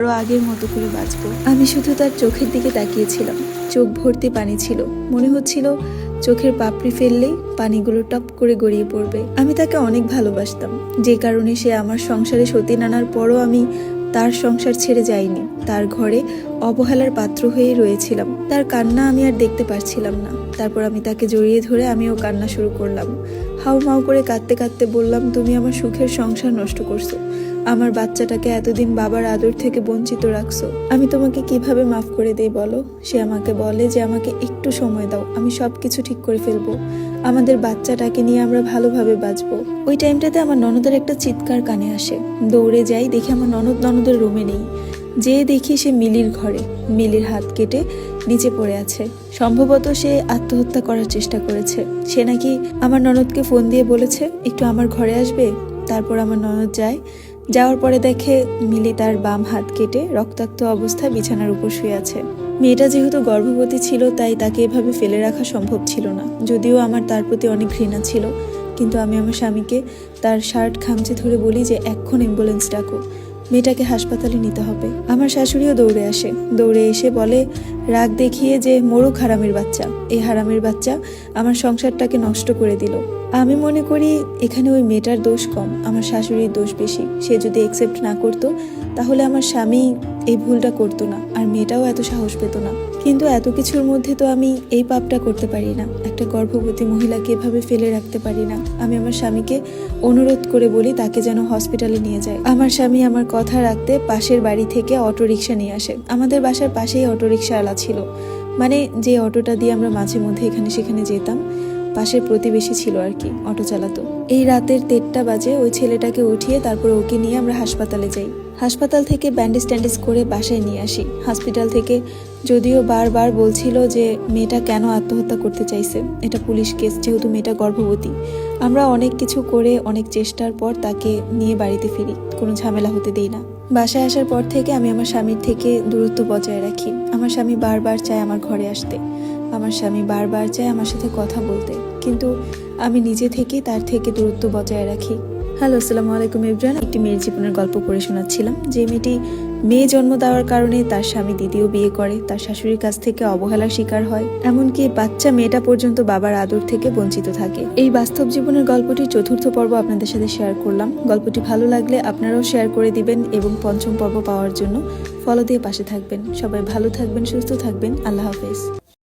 আরো আগের মতো করে বাঁচবো। আমি শুধু তার চোখের দিকে তাকিয়েছিলাম। চোখ ভর্তি পানি ছিল। মনে হচ্ছিল চোখের পাপড়ি ফেললেই পানিগুলো টপ করে গড়িয়ে পড়বে। আমি তাকে অনেক ভালোবাসতাম, যে কারণে সে আমার সংসারে সতীন আনার পরও আমি তার সংসার ছেড়ে যাইনি। তার ঘরে অবহেলার পাত্র হয়েই রয়েছিলাম। তার কান্না আমি আর দেখতে পারছিলাম না। তারপর আমি তাকে জড়িয়ে ধরে আমিও কান্না শুরু করলাম। হাউ মাউ করে কাঁদতে কাঁদতে বললাম, তুমি আমার সুখের সংসার নষ্ট করছো। আমার বাচ্চাটাকে এতদিন বাবার আদর থেকে বঞ্চিত রাখছো। আমি তোমাকে কিভাবে মাফ করে দেই বলো? সে আমাকে বলে যে আমাকে একটু সময় দাও, আমি সবকিছু ঠিক করে ফেলবো। আমাদের বাচ্চাটাকে নিয়ে আমরা ভালোভাবে বাঁচবো। ওই টাইমটাতে আমার ননদের একটা চিৎকার কানে আসে। দৌড়ে যাই, দেখি আমার ননদের রুমে নেই। যে দেখি সে মিলির ঘরে। মিলির হাত কেটে নিচে পড়ে আছে। সম্ভবত সে আত্মহত্যা করার চেষ্টা করেছে। সে নাকি আমার ননদকে ফোন দিয়ে বলেছে একটু আমার ঘরে আসবে। তারপর আমার ননদ যায়। যাওয়ার পরে দেখে মিলি তার বাম হাত কেটে রক্তাক্ত অবস্থায় বিছানার উপর শুয়ে আছে। মেয়েটা যেহেতু গর্ভবতী ছিল, তাই তাকে এভাবে ফেলে রাখা সম্ভব ছিল না। যদিও আমার তার প্রতি অনেক ঘৃণা ছিল, কিন্তু আমি আমার স্বামীকে তার শার্ট খামচে ধরে বলি যে এখন অ্যাম্বুলেন্স ডাকো, মেয়েটাকে হাসপাতালে নিতে হবে। আমার শাশুড়িও দৌড়ে আসে। দৌড়ে এসে বলে রাগ দেখিয়ে যে মরুক হারামির বাচ্চা, এই হারামির বাচ্চা আমার সংসারটাকে নষ্ট করে দিল। আমি মনে করি এখানে ওই মেয়েটার দোষ কম, আমার শাশুড়ির দোষ বেশি। সে যদি অ্যাকসেপ্ট না করতো তাহলে আমার স্বামী এই ভুলটা করতো না, আর মেয়েটাও এত সাহস পেত না। কিন্তু এত কিছুর মধ্যে তো আমি এই পাপটা করতে পারি না। একটা গর্ভবতী মহিলাকে এভাবে ফেলে রাখতে পারি না। আমি আমার স্বামীকে অনুরোধ করে বলি তাকে যেন হসপিটালে নিয়ে যায়। আমার স্বামী আমার কথা রাখতে পাশের বাড়ি থেকে অটোরিকশা নিয়ে আসে। আমাদের বাসার পাশেই অটোরিকশাওয়ালা ছিল, মানে যে অটোটা দিয়ে আমরা মাঝে মধ্যে এখানে সেখানে যেতাম, পাশের প্রতিবেশী ছিল আর কি, অটো চালাতো। এই রাতের 1:30 বাজে ওই ছেলেটাকে উঠিয়ে তারপর ওকে নিয়ে আমরা হাসপাতালে যাই। হাসপাতাল থেকে ব্যান্ডেজ ট্যান্ডেজ করে বাসায় নিয়ে আসি। হসপিটাল থেকে যদিও বারবার বলছিল যে মেয়েটা কেন আত্মহত্যা করতে চাইছে, এটা পুলিশ কেস, যেহেতু মেয়েটা গর্ভবতী। আমরা অনেক কিছু করে অনেক চেষ্টার পর তাকে নিয়ে বাড়িতে ফিরি, কোনো ঝামেলা হতে দেই না। বাসায় আসার পর থেকে আমি আমার স্বামীর থেকে দূরত্ব বজায় রাখি। আমার স্বামী বারবার চায় আমার ঘরে আসতে, আমার স্বামী বারবার চায় আমার সাথে কথা বলতে, কিন্তু আমি নিজে থেকেই তার থেকে দূরত্ব বজায় রাখি। হ্যালো, আসসালামু আলাইকুম এভরিওয়ান। একটি মেয়ের জীবনের গল্প পড়ে শোনাচ্ছিলাম। যে মেয়েটি মেয়ে জন্ম দেওয়ার কারণে তার স্বামী দ্বিতীয় বিয়ে করে, তার শাশুড়ির কাছ থেকে অবহেলার শিকার হয়, এমনকি বাচ্চা মেয়েটা পর্যন্ত বাবার আদর থেকে বঞ্চিত থাকে। এই বাস্তব জীবনের গল্পটির 4র্থ পর্ব আপনাদের সাথে শেয়ার করলাম। গল্পটি ভালো লাগলে আপনারাও শেয়ার করে দিবেন এবং 5ম পর্ব পাওয়ার জন্য ফলো দিয়ে পাশে থাকবেন। সবাই ভালো থাকবেন, সুস্থ থাকবেন। আল্লাহ হাফেজ।